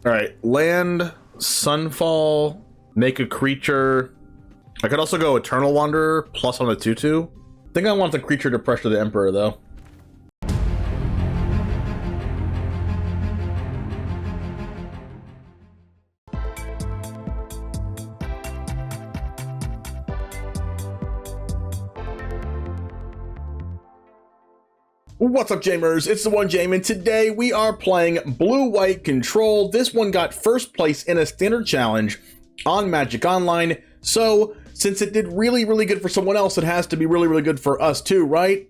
All right, land, Sunfall, make a creature. I could also go Eternal Wanderer plus on the 2/2. I think I want the creature to pressure the Emperor though. What's up, Jamers? It's TheOneJame, and today we are playing Blue-White Control. This one got first place in a standard challenge on Magic Online, so since it did really good for someone else, it has to be really good for us too, right?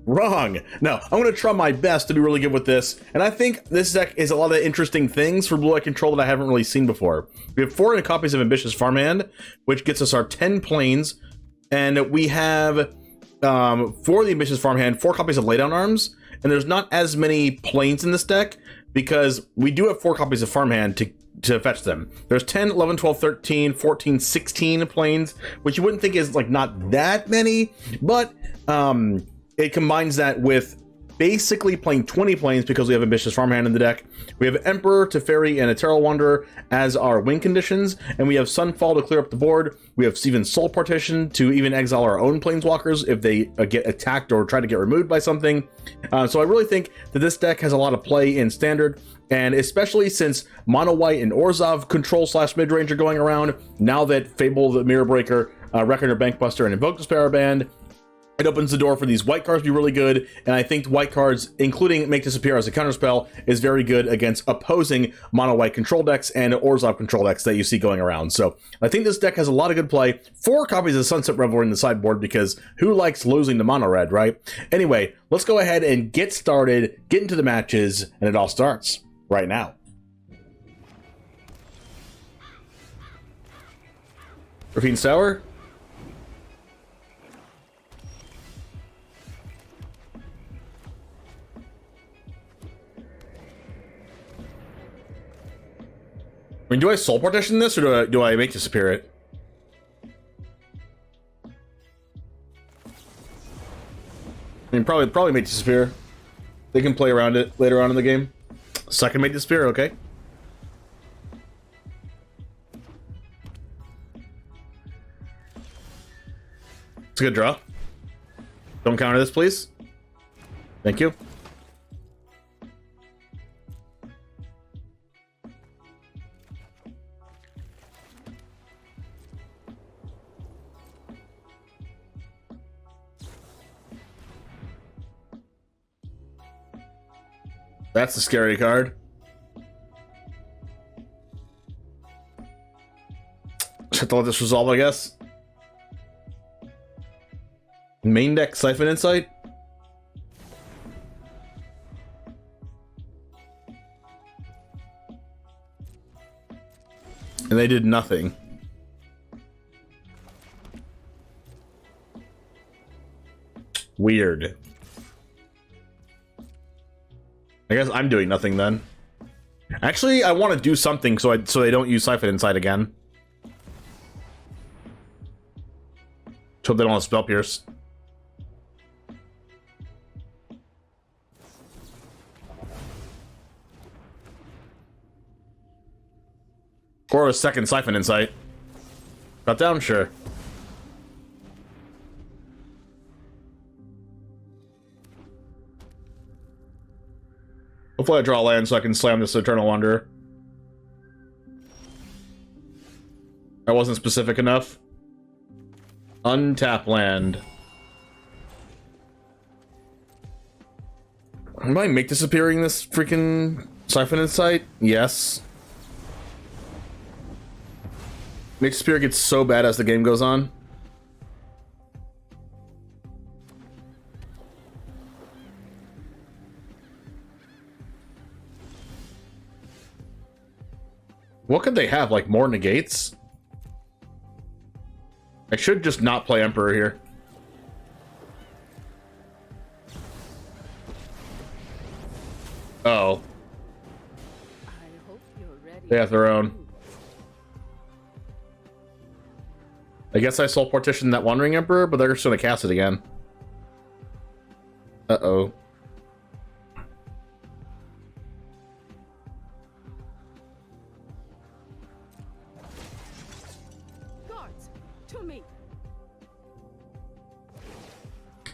Wrong. No, I'm going to try my best to be really good with this, and I think this deck is a lot of interesting things for Blue-White Control that I haven't really seen before. We have 4 copies of Ambitious Farmhand, which gets us our 10 planes, and we have for the Ambitious Farmhand, 4 copies of Laydown Arms, and there's not as many planes in this deck because we do have 4 copies of Farmhand to fetch them. There's 10, 11, 12, 13, 14, 16 planes, which you wouldn't think is like not that many, but it combines that with basically playing 20 planes because we have Ambitious Farmhand in the deck. We have Emperor, Teferi, and Eternal Wanderer as our win conditions, and we have Sunfall to clear up the board. We have even Soul Partition to even exile our own planeswalkers if they get attacked or try to get removed by something. So I really think that this deck has a lot of play in Standard, and especially since Mono White and Orzhov control / mid-range are going around, now that Fable the Mirror Breaker, Reckoner Bankbuster, and Invoke Despair are banned, it opens the door for these white cards to be really good, and I think white cards, including Make Disappear as a counterspell, is very good against opposing mono-white control decks and Orzhov control decks that you see going around. So I think this deck has a lot of good play. 4 copies of Sunset Revelry in the sideboard because who likes losing to mono-red, right? Anyway, let's go ahead and get started, get into the matches, and it all starts right now. Raffine's Tower. I mean, do I Soul Partition this, or do I Make Disappear it? I mean, probably Make Disappear. They can play around it later on in the game. Second Make Disappear, okay. It's a good draw. Don't counter this, please. Thank you. That's a scary card. Just have to let this resolve, I guess. Main deck Siphon Insight. And they did nothing. Weird. I guess I'm doing nothing then. Actually, I want to do something so they don't use Siphon Insight again. So they don't have Spell Pierce. Or a second Siphon Insight. Cut down, sure. Hopefully I draw land so I can slam this Eternal Wanderer. I wasn't specific enough. Untap land. Am I Make Disappearing this freaking Siphon Insight? Yes. Make Disappear gets so bad as the game goes on. What could they have? Like more negates? I should just not play Emperor here. Oh. They have their own. I guess I Soul Partition that Wandering Emperor, but they're just gonna cast it again. Uh-oh.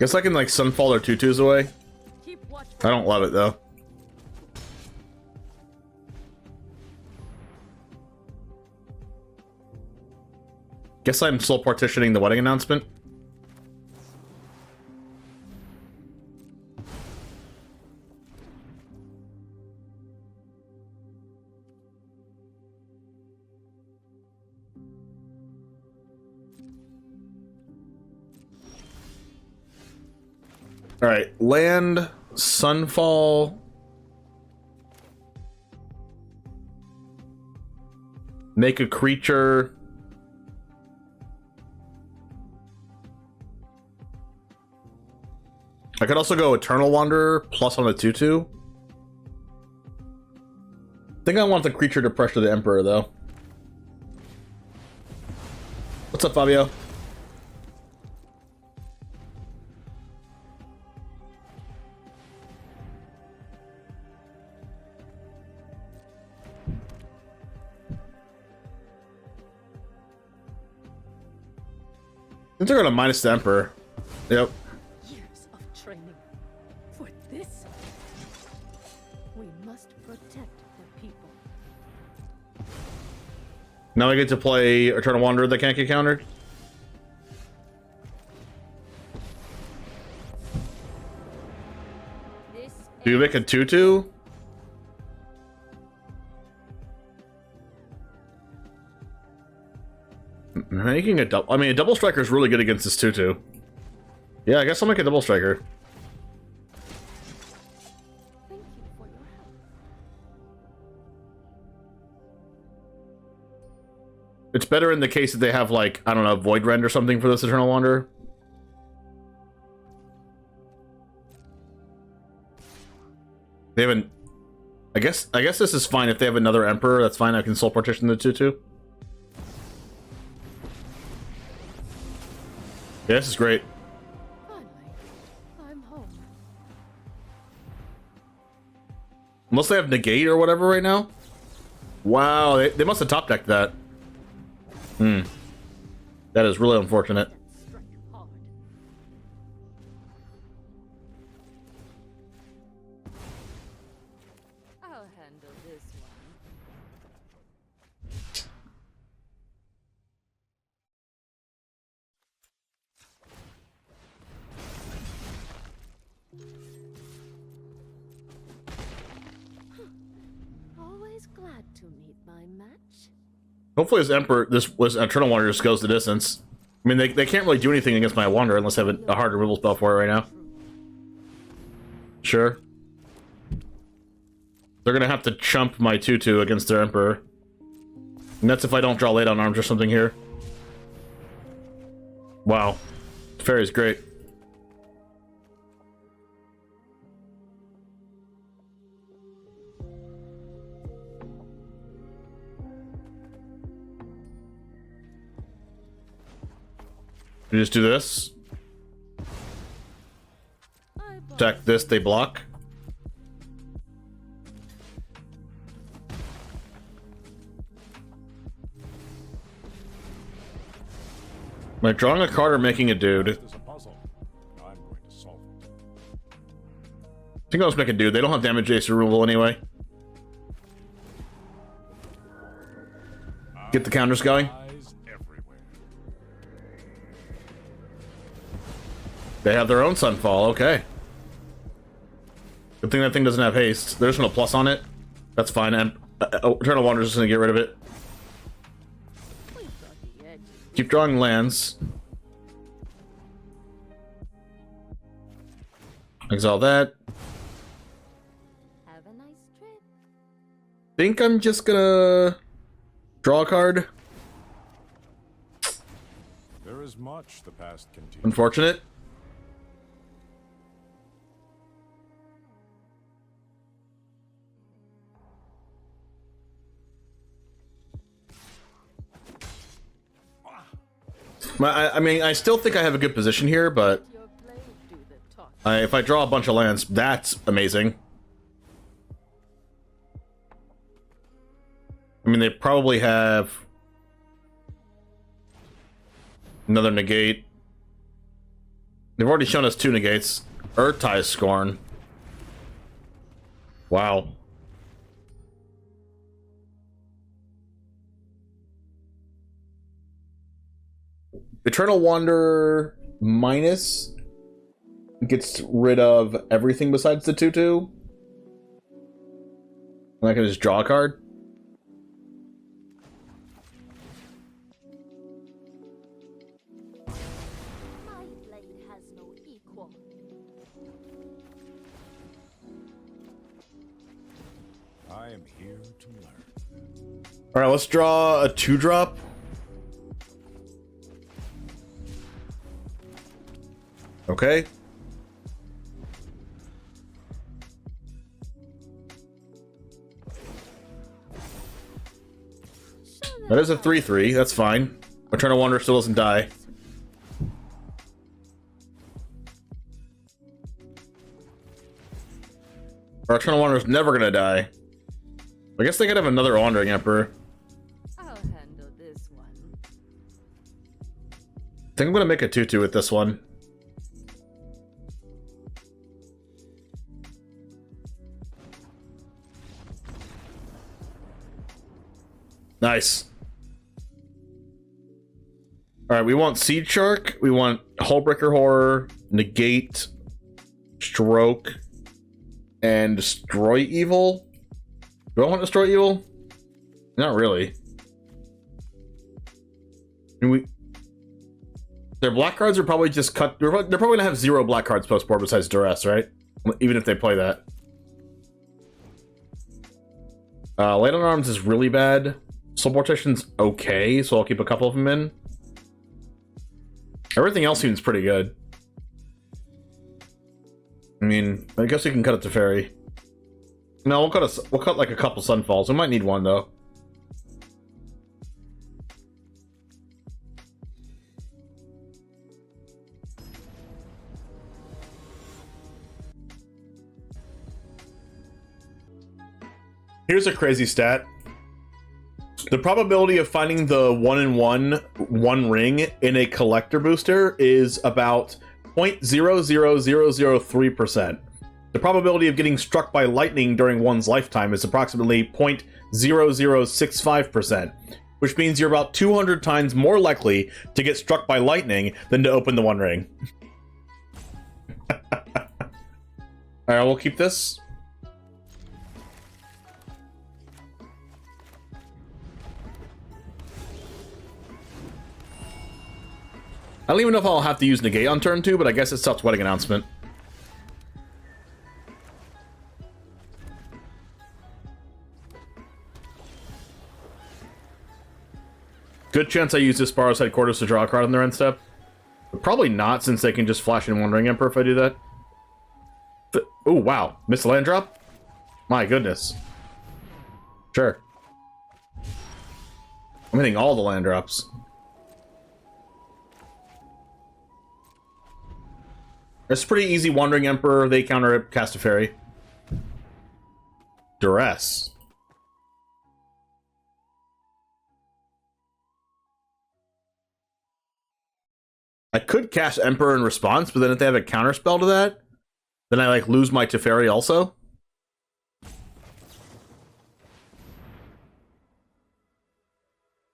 Guess I can like Sunfall or 2/2s away. I don't love it though. Guess I'm soul partitioning the wedding announcement. All right, land, Sunfall, make a creature. I could also go Eternal Wanderer plus on the 2/2. I think I want the creature to pressure the Emperor though. What's up, Fabio? I think they're gonna minus the Emperor. Yep. Years of training for this. We must protect the people. Now I get to play Eternal Wanderer that can't get countered. Do you make a 2/2? Making a double. I mean, a double striker is really good against this 2/2. Yeah, I guess I'll make a double striker. Thank you for your help. It's better in the case that they have, like, I don't know, Void Rend or something for this Eternal Wanderer. They haven't. I guess this is fine if they have another Emperor. That's fine. I can Soul Partition the 2/2. Yeah, this is great. Finally, I'm home. Unless they have Negate or whatever right now. Wow, they must have top decked that. That is really unfortunate. Strike hard. I'll handle this one. Always glad to meet my match. Hopefully this was Eternal Wanderer just goes the distance. I mean, they can't really do anything against my Wanderer unless I have a hard removal spell for it right now. Sure. They're gonna have to chump my 2/2 against their Emperor. And that's if I don't draw late on arms or something here. Wow. Teferi's great. You just do this. Attack this, they block. Am I drawing a card or making a dude? I think I'll just make a dude. They don't have damage ace removal anyway. Get the counters going. They have their own Sunfall, okay. Good thing that thing doesn't have haste. There's no plus on it. That's fine. And Eternal Wanderer's just gonna get rid of it. Keep drawing lands. Exile that. Have a nice trip. Think I'm just gonna draw a card. There is much the past can teach. Unfortunate. I mean, I still think I have a good position here, but Your blade do the talk. if I draw a bunch of lands, that's amazing. I mean, they probably have another Negate. They've already shown us 2 negates. Urtai Scorn. Wow. Eternal Wanderer minus gets rid of everything besides the 2/2. And I can just draw a card. My blade has no equal. I am here to learn. Alright, let's draw a 2-drop. Okay. That is a 3/3, that's fine. Eternal Wanderer still doesn't die. Our Eternal Wanderer's never gonna die. I guess they could have another Wandering Emperor. I'll handle this one. I think I'm gonna make a 2/2 with this one. Nice. Alright, we want Seedshark, we want Hullbreaker Horror, Negate, Stroke, and Destroy Evil. Do I want Destroy Evil? Not really. I mean, their black cards are probably just cut. They're probably gonna have 0 black cards post board besides Duress, right? Even if they play that. Light on Arms is really bad. Soul Partition's okay, so I'll keep a couple of them in. Everything else seems pretty good. I mean, I guess we can cut it to Teferi. No, we'll cut like a couple Sunfalls. We might need one though. Here's a crazy stat. The probability of finding the 1-in-1 one ring in a collector booster is about 0.00003%. The probability of getting struck by lightning during one's lifetime is approximately 0.0065%, which means you're about 200 times more likely to get struck by lightning than to open the one ring. Alright, we'll keep this. I don't even know if I'll have to use Negate on turn 2, but I guess it stops Wedding Announcement. Good chance I use this Spara's Headquarters to draw a card on their end step. But probably not, since they can just flash in Wandering Emperor if I do that. Oh, wow. Missed the land drop? My goodness. Sure. I'm hitting all the land drops. It's pretty easy. Wandering Emperor, they counter it, cast a Teferi. Duress. I could cast Emperor in response, but then if they have a counterspell to that, then I like lose my Teferi also.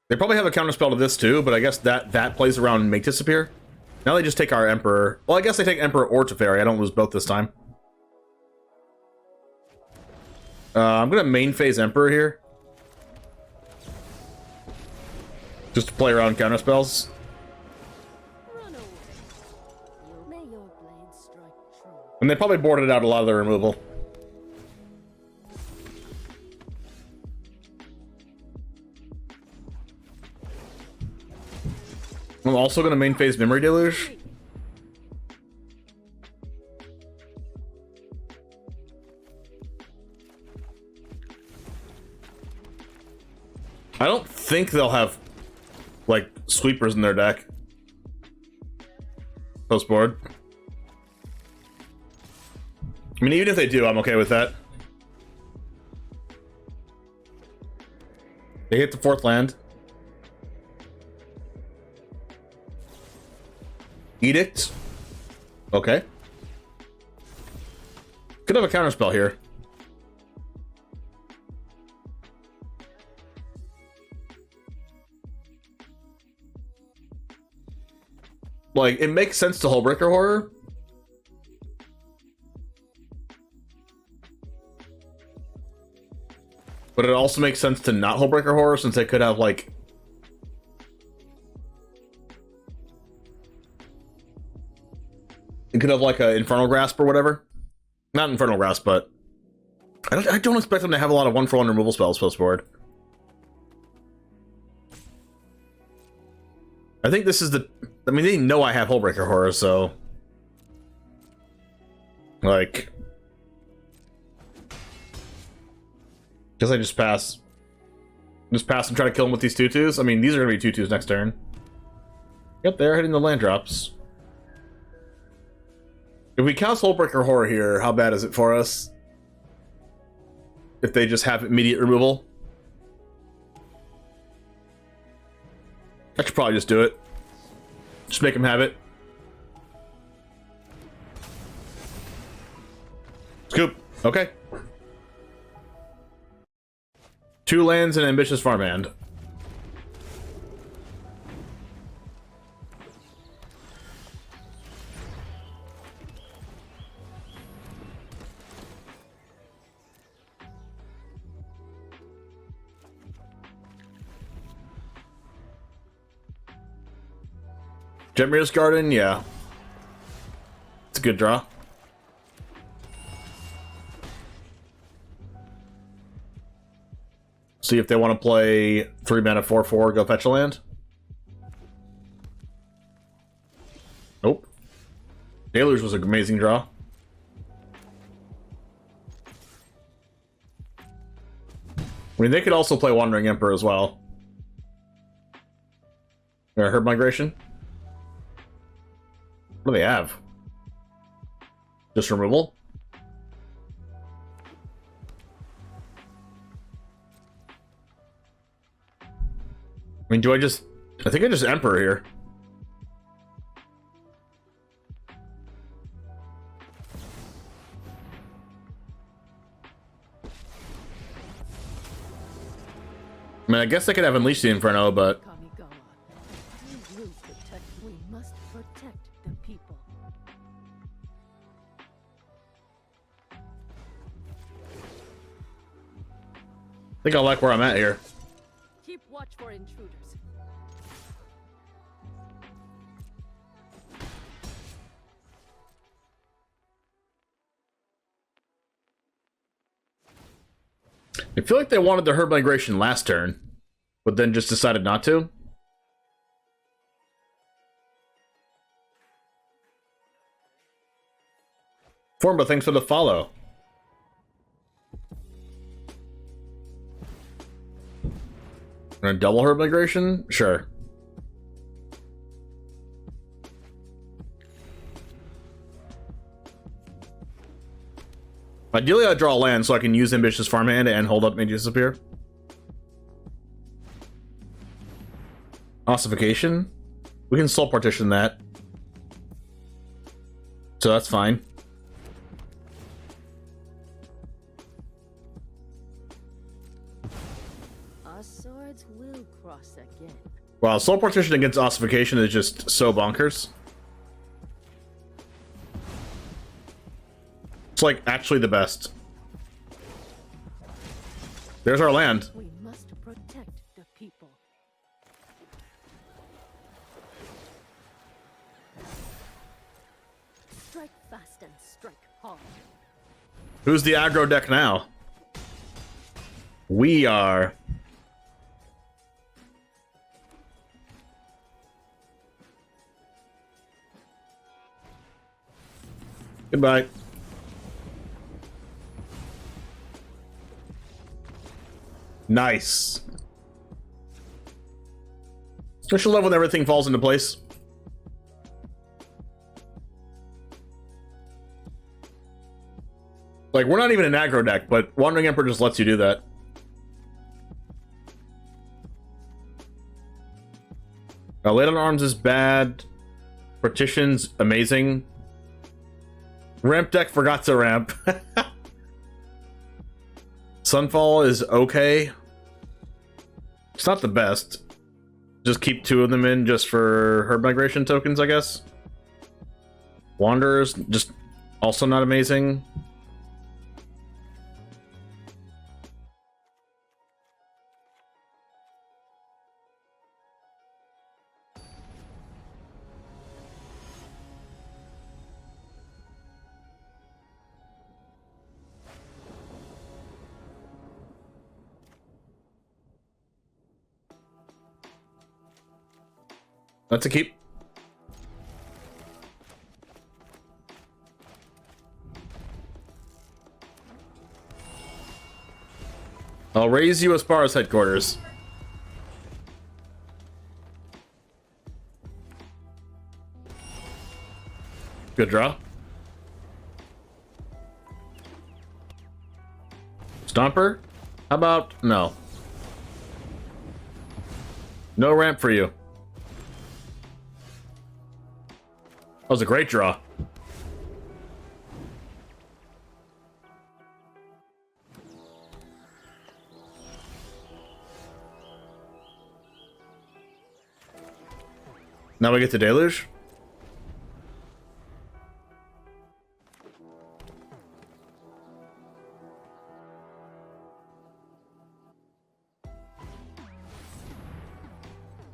They probably have a counterspell to this too, but I guess that plays around and make disappear. Now they just take our Emperor. Well, I guess they take Emperor or Teferi. I don't lose both this time. I'm gonna main phase Emperor here. Just to play around counterspells. Run away. May your blade strike true. And they probably boarded out a lot of the removal. I'm also going to main phase Memory Deluge. I don't think they'll have, like, sweepers in their deck. Post board. I mean, even if they do, I'm okay with that. They hit the 4th land. Edict. Okay. Could have a counterspell here. Like, it makes sense to Hullbreaker Horror. But it also makes sense to not Hullbreaker Horror, since they could have, like... It could have, like, an Infernal Grasp or whatever. Not Infernal Grasp, but... I don't expect them to have a lot of 1-for-1 removal spells post-board. I think this is the... I mean, they know I have Hullbreaker Horror, so... Like... Guess I just pass. Just pass and try to kill him with these 2/2s? I mean, these are going to be 2/2s next turn. Yep, they're hitting the land drops. If we cast Hullbreaker Horror here, how bad is it for us? If they just have immediate removal? I should probably just do it. Just make him have it. Scoop. Okay. 2 lands and Ambitious Farmhand. Jetmir's Garden, yeah. It's a good draw. See if they want to play 3 mana 4/4, go fetch a land. Nope. Deluge was an amazing draw. I mean, they could also play Wandering Emperor as well. Herb Migration. What do they have? Just removal? I mean, do I just... I think I just Emperor here. I mean, I guess I could have Unleashed the Inferno, but... We must protect the people. I think I like where I'm at here. Keep watch for intruders. I feel like they wanted the Herb Migration last turn, but then just decided not to. Forma, thanks for the follow. And a double Herb Migration? Sure. Ideally, I draw a land so I can use Ambitious Farmhand and hold up May Disappear. Ossification? We can Soul Partition that. So that's fine. Our swords will cross again. Wow, Soul Partition against Ossification is just so bonkers. It's like actually the best. There's our land. We must protect the people. Strike fast and strike hard. Who's the aggro deck now? We are. Goodbye. Nice. I should love when everything falls into place. Like, we're not even an aggro deck, but Wandering Emperor just lets you do that. Late on Arms is bad. Partition's amazing. Ramp deck forgot to ramp. Sunfall is okay. It's not the best. Just keep 2 of them in just for herb migration tokens, I guess. Wanderers, just also not amazing. That's a keep. I'll raise you as Spara's headquarters. Good draw. Stomper? How about no? No ramp for you. That was a great draw. Now we get to Deluge.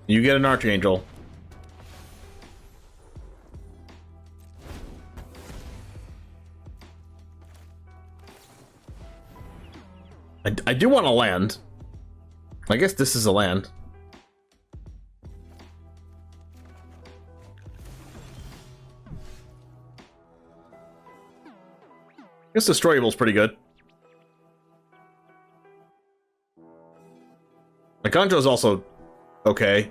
You get an Archangel. I do want to land. I guess this is a land. I guess Destroyable's pretty good. Eiganjo's also okay.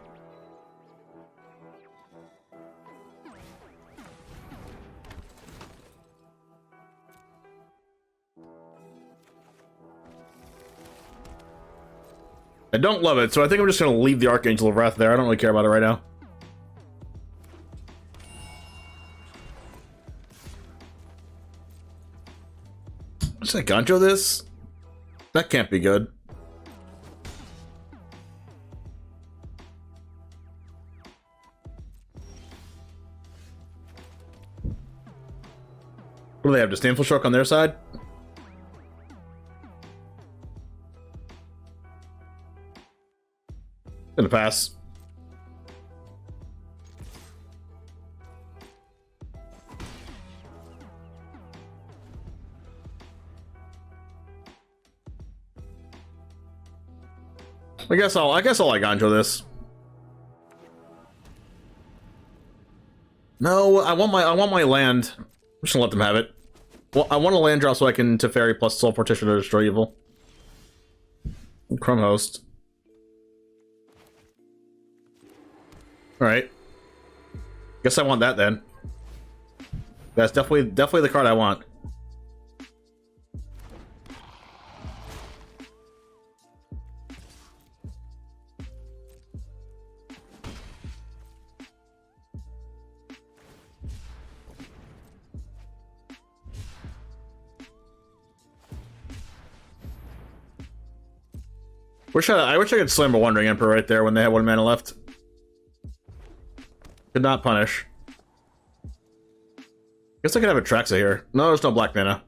I don't love it, so I think I'm just going to leave the Archangel of Wrath there. I don't really care about it right now. Should I Eiganjo this? That can't be good. What do they have? Disdainful Stroke on their side? Gonna pass. I guess I'll Eiganjo this. No, I want my land. I'm just gonna let them have it. Well, I want a land draw so I can Teferi plus Soul Partition to destroy evil. Crumb Host. Alright. Guess I want that then. That's definitely the card I want. I wish I could slam a Wandering Emperor right there when they had 1 mana left. Could not punish. Guess I could have a Traxa here. No, there's no black mana.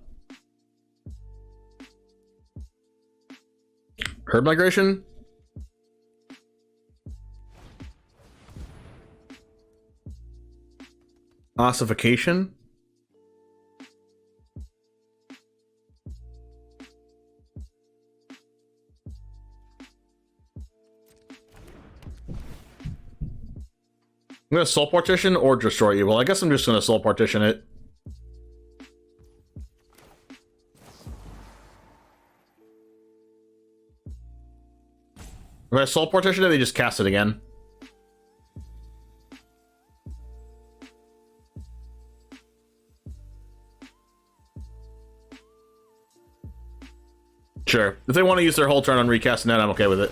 Herb Migration? Ossification? I'm gonna Soul Partition or Destroy Evil. I guess I'm just gonna Soul Partition it. If I Soul Partition it, they just cast it again. Sure. If they want to use their whole turn on recasting that, I'm okay with it.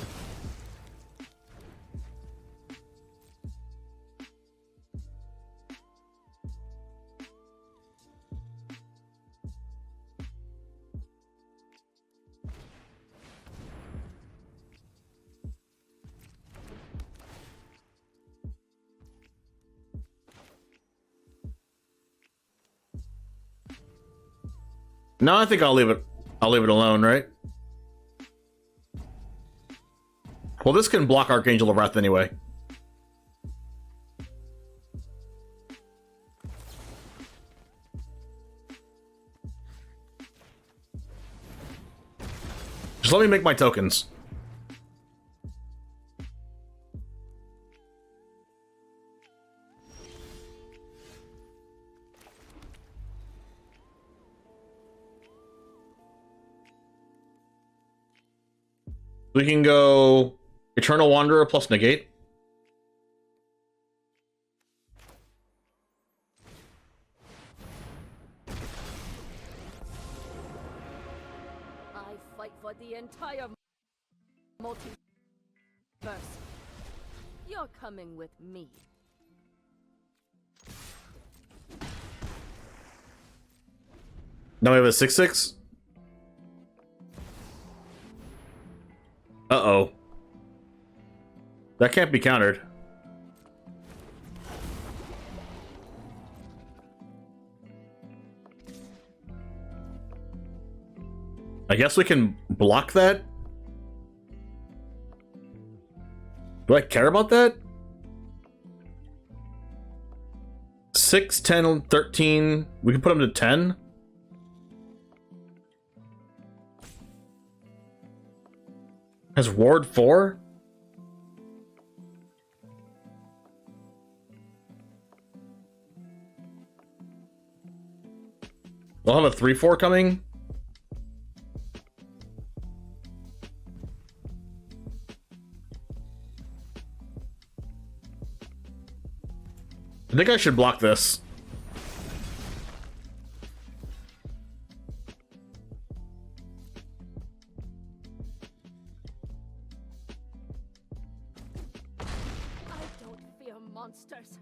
No, I think I'll leave it. I'll leave it alone, right? Well, this can block Archangel of Wrath anyway. Just let me make my tokens. We can go Eternal Wanderer plus Negate. I fight for the entire multiverse. You're coming with me. Now we have a 6/6. Uh-oh. That can't be countered. I guess we can block that? Do I care about that? 6, 10, 13. We can put them to 10. Has Ward 4? We'll have a 3/4 coming. I think I should block this. I don't fear monsters.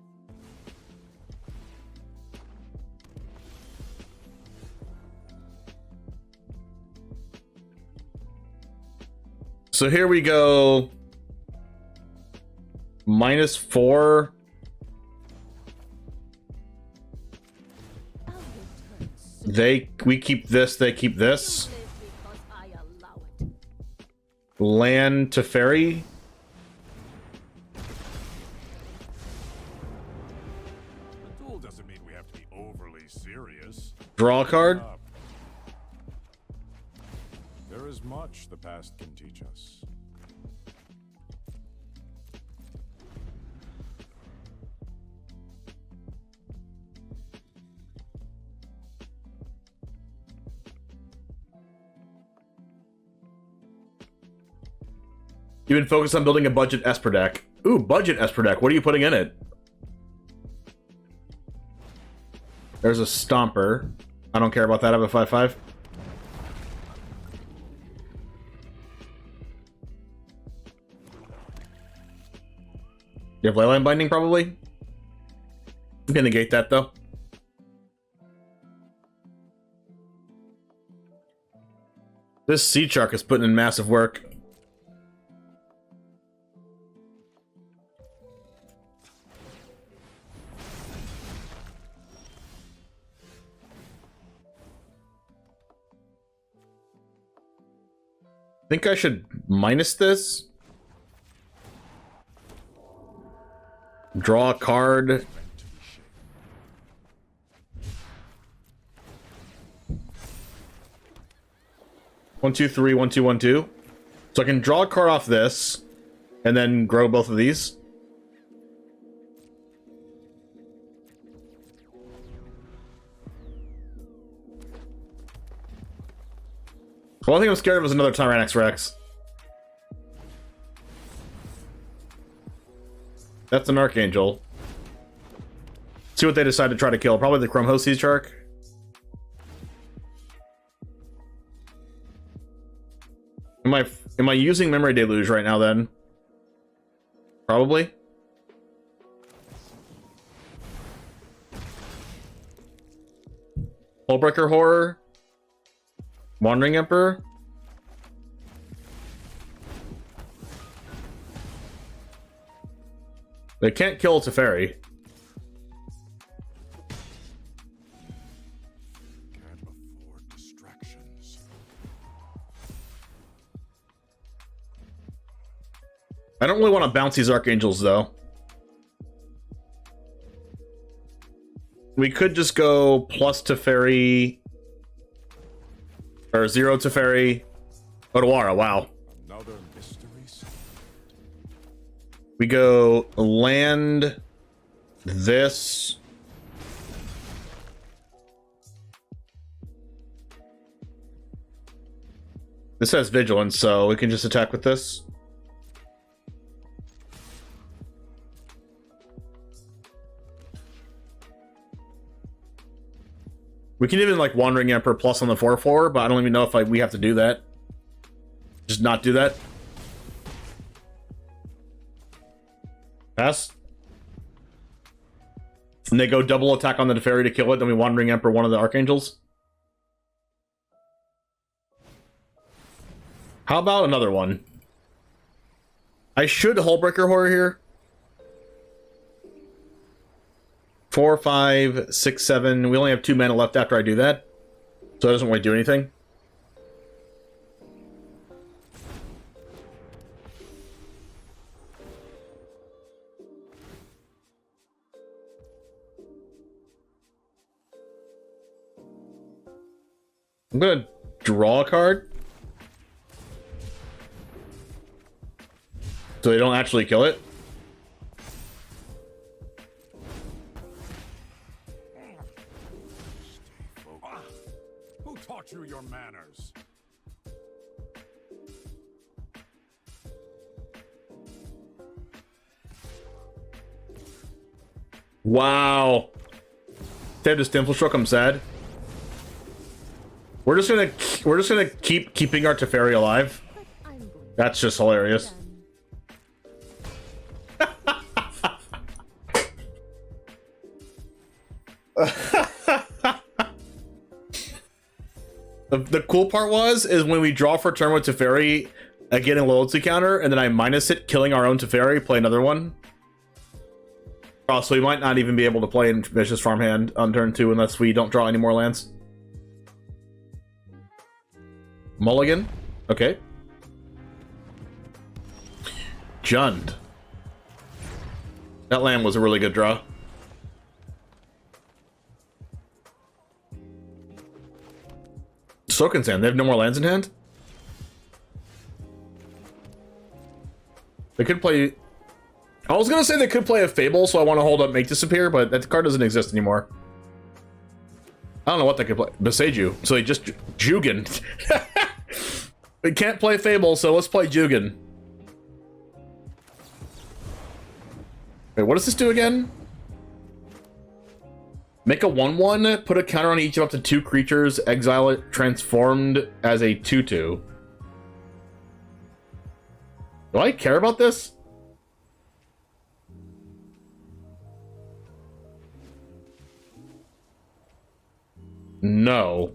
So here we go. -4. We keep this, they keep this. Land Teferi. The duel doesn't mean we have to be overly serious. Draw a card. There is much the past can teach us. You've been focused on building a budget Esper deck. Ooh, budget Esper deck. What are you putting in it? There's a Stomper. I don't care about that. I have a 5/5. You have Leyline Binding, probably? You can negate that, though. This Seedshark is putting in massive work. I think I should minus this. Draw a card. One, two, three, 1, 2, 1, 2. So I can draw a card off this, and then grow both of these. The only thing I'm scared of is another Tyrannox Rex. That's an Archangel. See what they decide to try to kill. Probably the Chrome Host Seedshark. Am I using Memory Deluge right now then? Probably. Hullbreaker Horror. Wandering Emperor. They can't kill Teferi. Can't afford distraction. I don't really want to bounce these Archangels, though. We could just go plus Teferi, or 0 Teferi. Otawara, wow. Another mysteries. We go land this. This has vigilance, so we can just attack with this. We can even like Wandering Emperor plus on the 4/4, but I don't even know if we have to do that. Just not do that. Pass. And they go double attack on the Teferi to kill it, then we Wandering Emperor one of the Archangels. How about another one? I should Hullbreaker Horror here. 4, 5, 6, 7. We only have 2 mana left after I do that. So it doesn't really do anything. I'm gonna draw a card. So they don't actually kill it. Who taught you your manners? Wow. They have Disdainful Stroke, I'm sad. We're just gonna keep keeping our Teferi alive. That's just hilarious. The cool part is when we draw for turn with Teferi, I get a loyalty counter, and then I minus it, killing our own Teferi, play another one. So we might not even be able to play Ambitious Farmhand on turn 2 unless we don't draw any more lands. Mulligan. Okay. Jund. That land was a really good draw. Soaking-san, they have no more lands in hand? They could play... I was gonna say they could play a Fable, so I want to hold up Make Disappear, but that card doesn't exist anymore. I don't know what they could play. Beseiju. So they just... Jugen. We can't play Fable, so let's play Jugen. Wait, what does this do again? Make a 1/1, put a counter on each of up to 2 creatures, exile it, transformed as a 2/2. Do I care about this? No.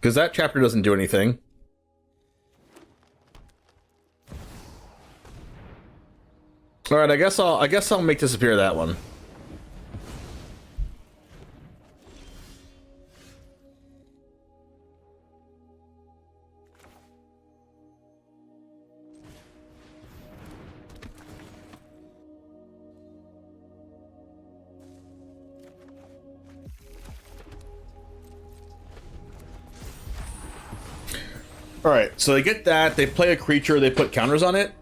Because that chapter doesn't do anything. All right, I guess I'll make disappear that one. All right, so they get that, they play a creature, they put counters on it.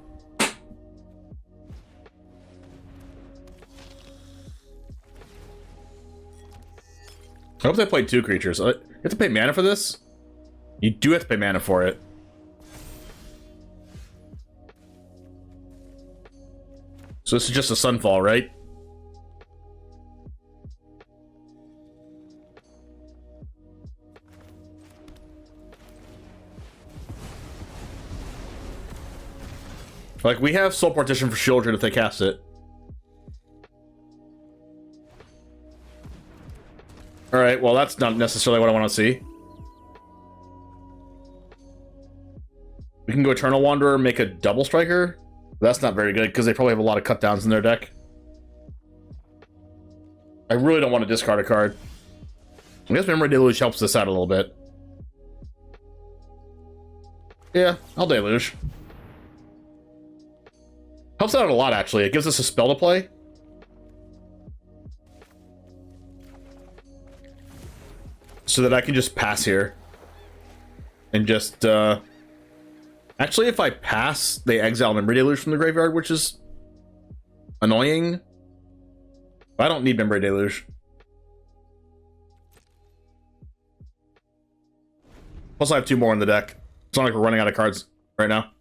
I hope they played 2 creatures. You have to pay mana for this? You do have to pay mana for it. So this is just a Sunfall, right? Like, we have Soul Partition for Children if they cast it. Alright, well that's not necessarily what I want to see. We can go Eternal Wanderer, make a double striker. That's not very good, because they probably have a lot of cut downs in their deck. I really don't want to discard a card. I guess Memory Deluge helps this out a little bit. Yeah, I'll Deluge. Helps out a lot, actually. It gives us a spell to play. So that I can just pass here. And just, Actually, if I pass, they exile Memory Deluge from the graveyard, which is annoying. But I don't need Memory Deluge. Plus, I have 2 more in the deck. It's not like we're running out of cards right now.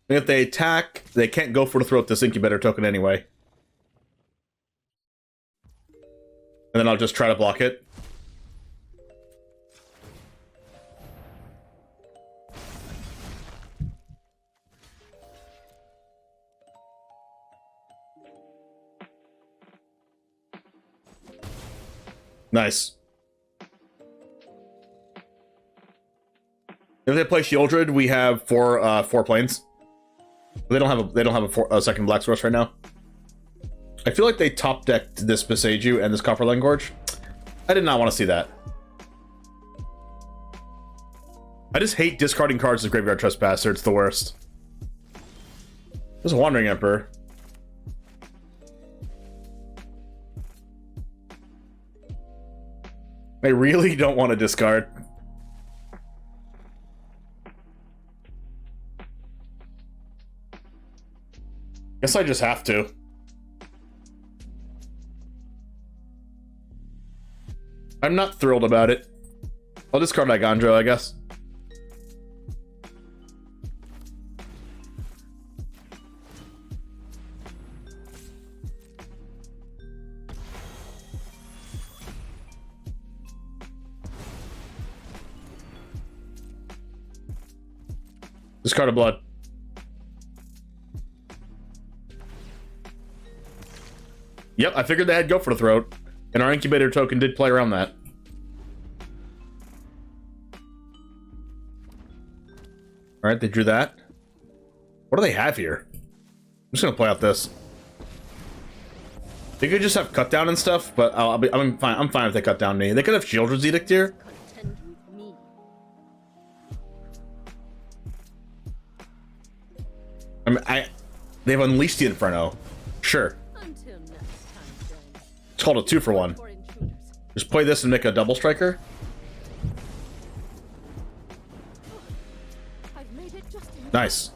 And if they attack, they can't go for the throat this Incubator token anyway. And then I'll just try to block it. Nice. If they play Shieldred, we have 4 planes. They don't have a second Black Source right now. I feel like they top decked this Beseiju and this Copperline Gorge. I did not want to see that. I just hate discarding cards as Graveyard Trespasser. It's the worst. There's a Wandering Emperor. I really don't want to discard. Guess I just have to. I'm not thrilled about it. I'll discard Eiganjo, I guess. Discard a blood. Yep, I figured they had go for the throat, and our Incubator token did play around that. Alright, they drew that. What do they have here? I'm just gonna play out this. They could just have cut down and stuff, but I'm fine if they cut down me. They could have Shieldred's Edict here. They've unleashed the Inferno. Sure. Until next time, then. It's called a 2-for-1. Just play this and make a double striker. I've made it just in Nice.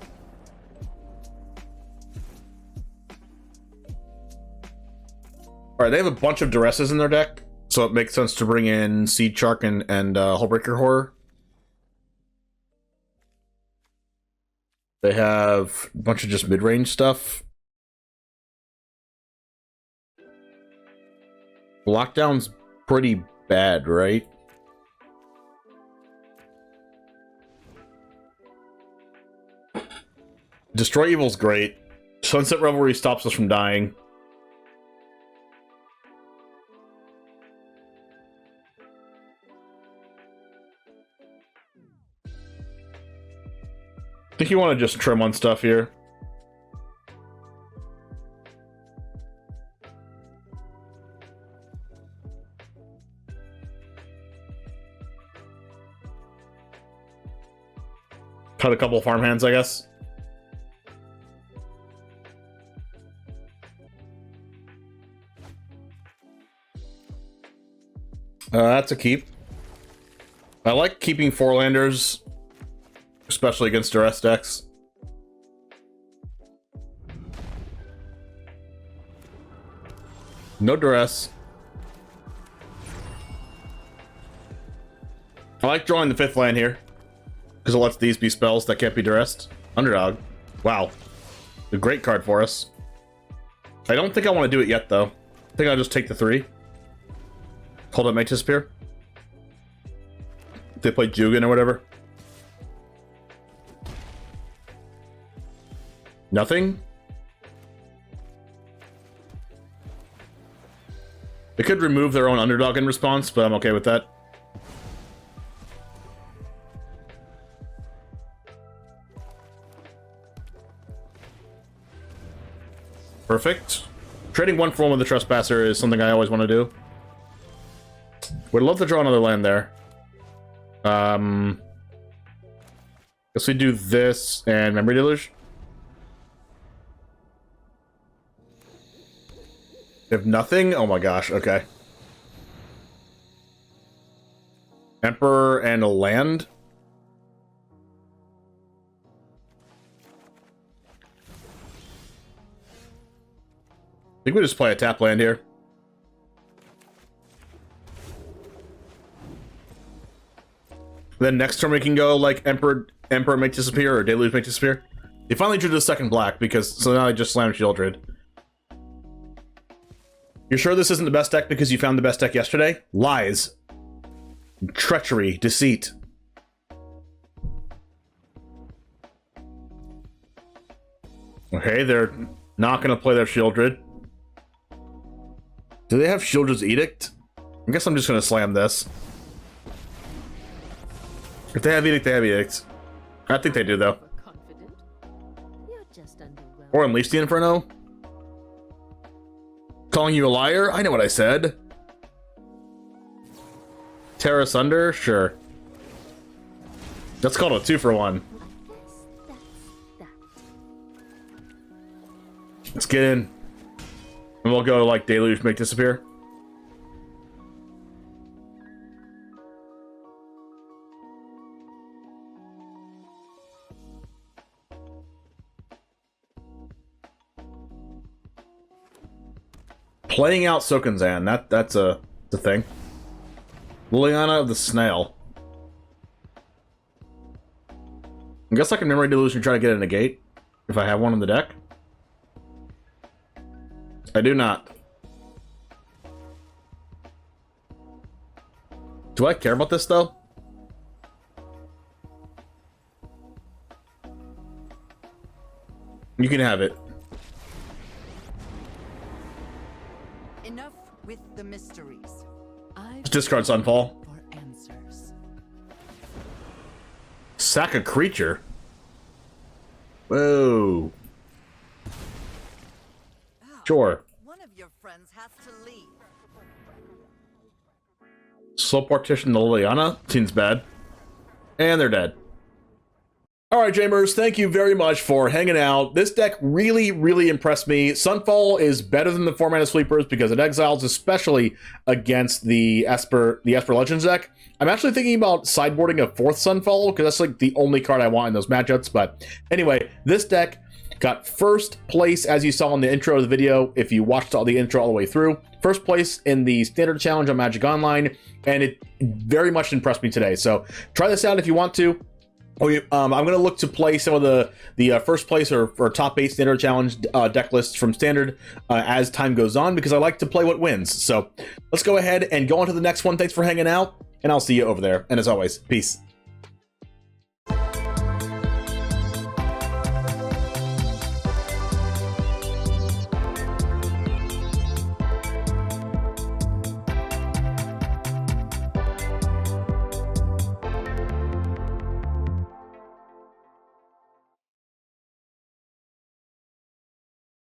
Alright, they have a bunch of Duresses in their deck, so it makes sense to bring in Seedshark and Hullbreaker Horror. They have a bunch of just mid-range stuff. Lockdown's pretty bad, right? Destroy Evil's great. Sunset Revelry stops us from dying. I think you want to just trim on stuff here. Cut a couple farmhands, I guess. That's a keep. I like keeping 4-landers. Especially against duress decks. No duress. I like drawing the 5th land here, because it lets these be spells that can't be duressed. Underdog. Wow. A great card for us. I don't think I want to do it yet, though. I think I'll just take the 3. Hold up, make disappear. If they play Jugan or whatever. Nothing? They could remove their own underdog in response, but I'm okay with that. Perfect. Trading 1 for 1 with the Trespasser is something I always want to do. Would love to draw another land there. Guess we do this and Memory Deluge. If nothing, oh my gosh, okay. Emperor and a land. I think we just play a tap land here. Then next turn we can go like Emperor make disappear or Deluge make disappear. They finally drew the second black because so now I just slammed Shieldred. You're sure this isn't the best deck because you found the best deck yesterday? Lies. Treachery, deceit. Okay, they're not gonna play their Shieldred. Do they have Shieldred's Edict? I guess I'm just gonna slam this. If they have Edict, they have Edict. I think they do, though. Or Unleash the Inferno? Calling you a liar? I know what I said. Tear Asunder? Sure. That's called a 2 for 1. Let's get in. And we'll go like Deluge make disappear. Playing out Sokunzan, that's a thing. Liliana of the Snail. I guess I can Memory Deluge and try to get a Negate if I have one in the deck. I do not. Do I care about this though? You can have it. Enough with the mysteries. Just discard Sunfall. For answers. Sack a creature. Whoa. Sure. One of your friends has to leave. Soul Partition to Liliana. Seems bad. And they're dead. Alright, Jamers, thank you very much for hanging out. This deck really, really impressed me. Sunfall is better than the 4-mana sweepers because it exiles, especially against the Esper Legends deck. I'm actually thinking about sideboarding a 4th Sunfall because that's like the only card I want in those matchups. But anyway, this deck got first place, as you saw in the intro of the video, if you watched all the intro all the way through. First place in the Standard Challenge on Magic Online, and it very much impressed me today. So try this out if you want to. I'm going to look to play some of the first place or top 8 Standard Challenge deck lists from Standard as time goes on, because I like to play what wins. So let's go ahead and go on to the next one. Thanks for hanging out, and I'll see you over there. And as always, peace.